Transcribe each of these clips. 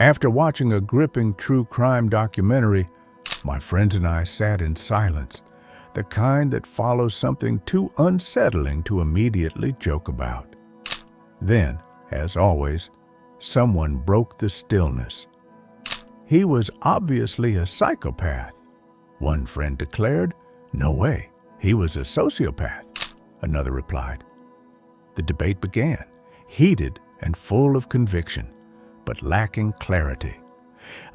After watching a gripping true crime documentary, my friends and I sat in silence, the kind that follows something too unsettling to immediately joke about. Then, as always, someone broke the stillness. He was obviously a psychopath. One friend declared, "No way, he was a sociopath," another replied. The debate began, heated and full of conviction, but lacking clarity.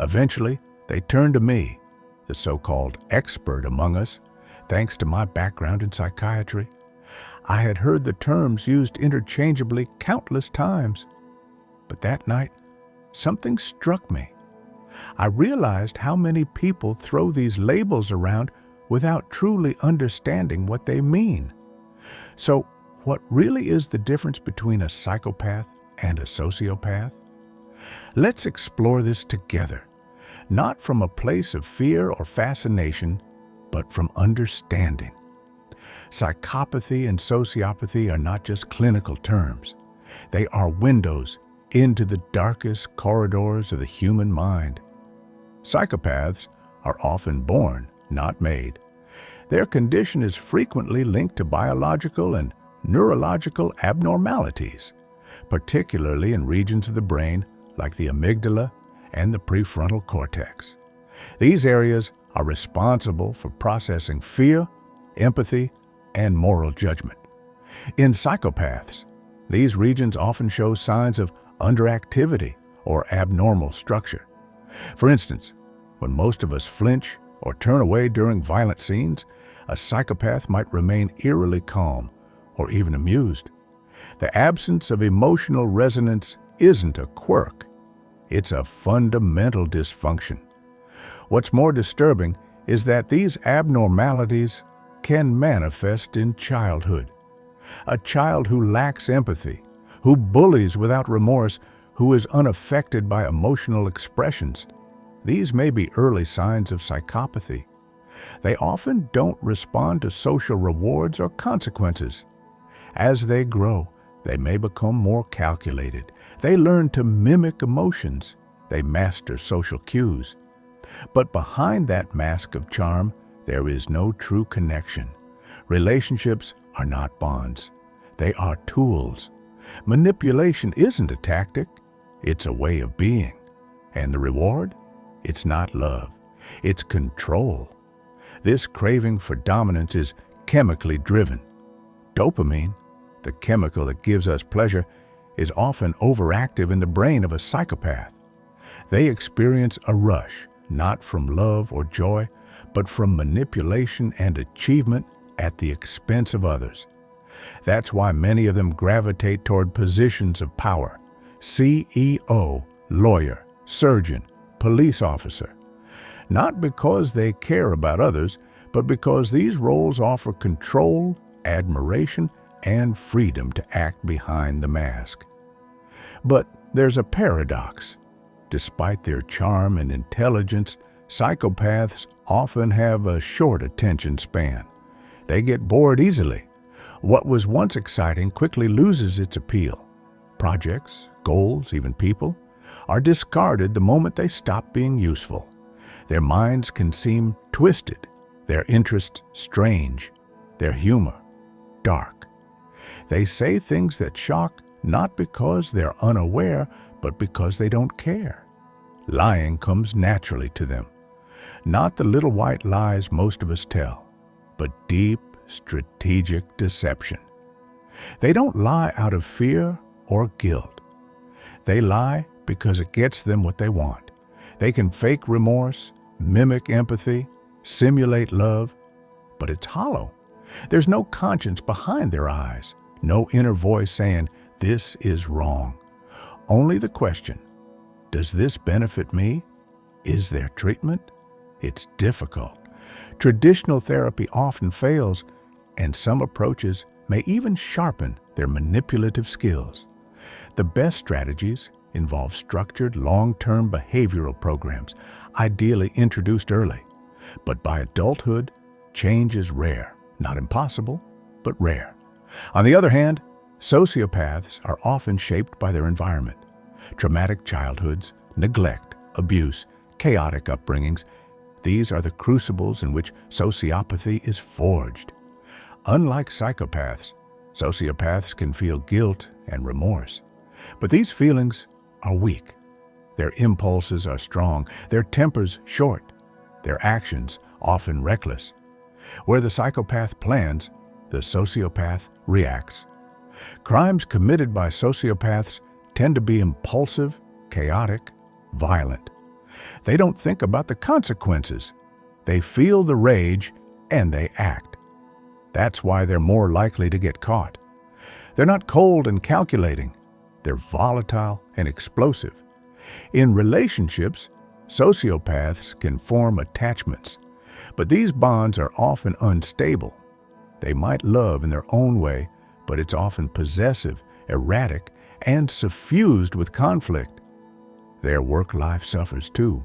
Eventually, they turned to me, the so-called expert among us, thanks to my background in psychiatry. I had heard the terms used interchangeably countless times. But that night, something struck me. I realized how many people throw these labels around without truly understanding what they mean. So, what really is the difference between a psychopath and a sociopath? Let's explore this together, not from a place of fear or fascination, but from understanding. Psychopathy and sociopathy are not just clinical terms. They are windows into the darkest corridors of the human mind. Psychopaths are often born, not made. Their condition is frequently linked to biological and neurological abnormalities, particularly in regions of the brain like the amygdala and the prefrontal cortex. These areas are responsible for processing fear, empathy, and moral judgment. In psychopaths, these regions often show signs of underactivity or abnormal structure. For instance, when most of us flinch or turn away during violent scenes, a psychopath might remain eerily calm or even amused. The absence of emotional resonance isn't a quirk. It's a fundamental dysfunction. What's more disturbing is that these abnormalities can manifest in childhood. A child who lacks empathy, who bullies without remorse, who is unaffected by emotional expressions. These may be early signs of psychopathy. They often don't respond to social rewards or consequences. As they grow, they may become more calculated. They learn to mimic emotions. They master social cues. But behind that mask of charm, there is no true connection. Relationships are not bonds. They are tools. Manipulation isn't a tactic. It's a way of being. And the reward? It's not love. It's control. This craving for dominance is chemically driven. Dopamine, the chemical that gives us pleasure, is often overactive in the brain of a psychopath. They experience a rush, not from love or joy, but from manipulation and achievement at the expense of others. That's why many of them gravitate toward positions of power: CEO, lawyer, surgeon, police officer. Not because they care about others, but because these roles offer control, admiration, and freedom to act behind the mask. But there's a paradox. Despite their charm and intelligence, psychopaths often have a short attention span. They get bored easily. What was once exciting quickly loses its appeal. Projects, goals, even people, are discarded the moment they stop being useful. Their minds can seem twisted, their interests strange, their humor dark. They say things that shock not because they're unaware, but because they don't care. Lying comes naturally to them. Not the little white lies most of us tell, but deep, strategic deception. They don't lie out of fear or guilt. They lie because it gets them what they want. They can fake remorse, mimic empathy, simulate love, but it's hollow. There's no conscience behind their eyes, no inner voice saying, "This is wrong." Only the question, does this benefit me? Is there treatment? It's difficult. Traditional therapy often fails, and some approaches may even sharpen their manipulative skills. The best strategies involve structured, long-term behavioral programs, ideally introduced early. But by adulthood, change is rare. Not impossible, but rare. On the other hand, sociopaths are often shaped by their environment. Traumatic childhoods, neglect, abuse, chaotic upbringings. These are the crucibles in which sociopathy is forged. Unlike psychopaths, sociopaths can feel guilt and remorse. But these feelings are weak. Their impulses are strong, their tempers short, their actions often reckless. Where the psychopath plans, the sociopath reacts. Crimes committed by sociopaths tend to be impulsive, chaotic, violent. They don't think about the consequences. They feel the rage and they act. That's why they're more likely to get caught. They're not cold and calculating. They're volatile and explosive. In relationships, sociopaths can form attachments, but these bonds are often unstable. They might love in their own way, but it's often possessive, erratic, and suffused with conflict. Their work life suffers too.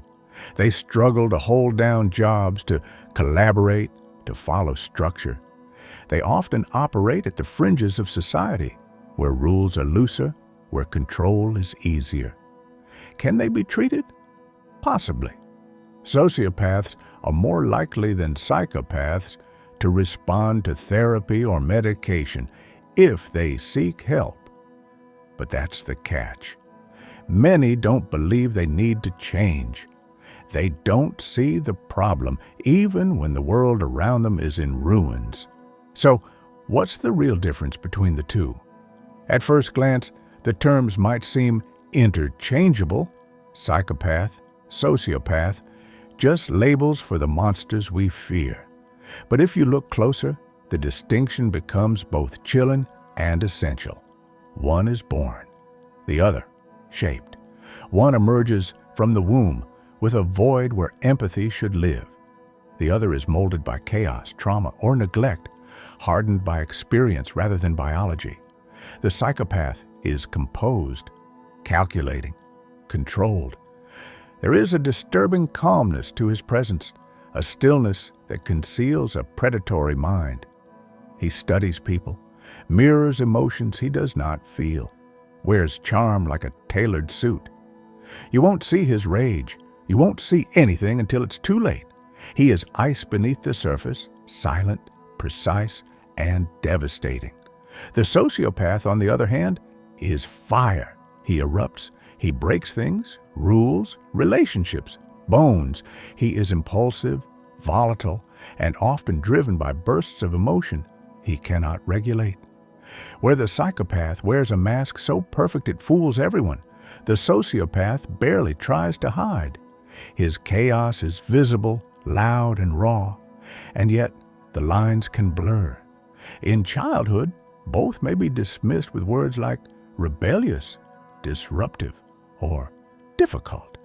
They struggle to hold down jobs, to collaborate, to follow structure. They often operate at the fringes of society, where rules are looser, where control is easier. Can they be treated? Possibly. Sociopaths are more likely than psychopaths to respond to therapy or medication if they seek help. But that's the catch. Many don't believe they need to change. They don't see the problem, even when the world around them is in ruins. So, what's the real difference between the two? At first glance, the terms might seem interchangeable: psychopath, sociopath, just labels for the monsters we fear. But if you look closer, the distinction becomes both chilling and essential. One is born, the other shaped. One emerges from the womb with a void where empathy should live. The other is molded by chaos, trauma, or neglect, hardened by experience rather than biology. The psychopath is composed, calculating, controlled. There is a disturbing calmness to his presence, a stillness that conceals a predatory mind. He studies people, mirrors emotions he does not feel, wears charm like a tailored suit. You won't see his rage. You won't see anything until it's too late. He is ice beneath the surface, silent, precise, and devastating. The sociopath, on the other hand, is fire. He erupts. He breaks things, rules, relationships, bones. He is impulsive, volatile, and often driven by bursts of emotion he cannot regulate. Where the psychopath wears a mask so perfect it fools everyone, the sociopath barely tries to hide. His chaos is visible, loud, and raw, and yet the lines can blur. In childhood, both may be dismissed with words like rebellious, disruptive, or difficult.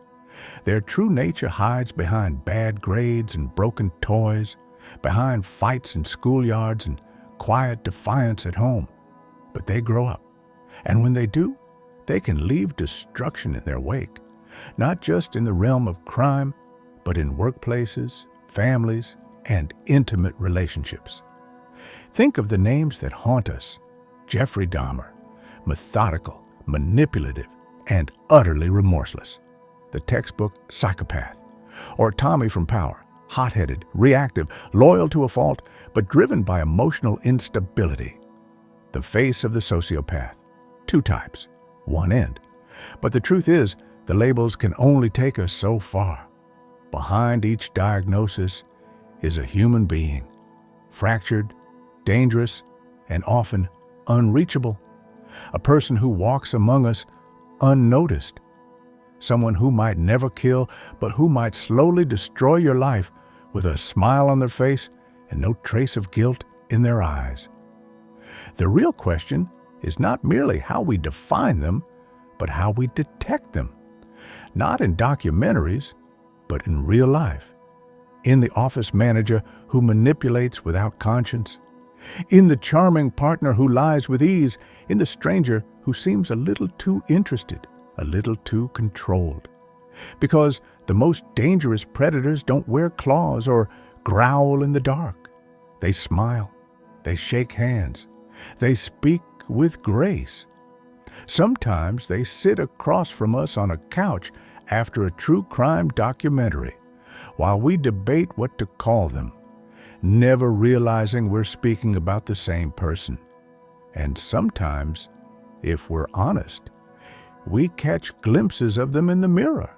Their true nature hides behind bad grades and broken toys, behind fights in schoolyards and quiet defiance at home. But they grow up, and when they do, they can leave destruction in their wake, not just in the realm of crime, but in workplaces, families, and intimate relationships. Think of the names that haunt us: Jeffrey Dahmer, methodical, manipulative, and utterly remorseless; the textbook Psychopath; or Tommy from Power, hot-headed, reactive, loyal to a fault, but driven by emotional instability. The face of the sociopath: two types, one end. But the truth is, the labels can only take us so far. Behind each diagnosis is a human being, fractured, dangerous, and often unreachable. A person who walks among us unnoticed. Someone who might never kill, but who might slowly destroy your life with a smile on their face and no trace of guilt in their eyes. The real question is not merely how we define them, but how we detect them. Not in documentaries, but in real life. In the office manager who manipulates without conscience. In the charming partner who lies with ease. In the stranger who seems a little too interested, a little too controlled. Because the most dangerous predators don't wear claws or growl in the dark. They smile. They shake hands. They speak with grace. Sometimes they sit across from us on a couch, after a true crime documentary while we debate what to call them, never realizing we're speaking about the same person. And sometimes, if we're honest, we catch glimpses of them in the mirror.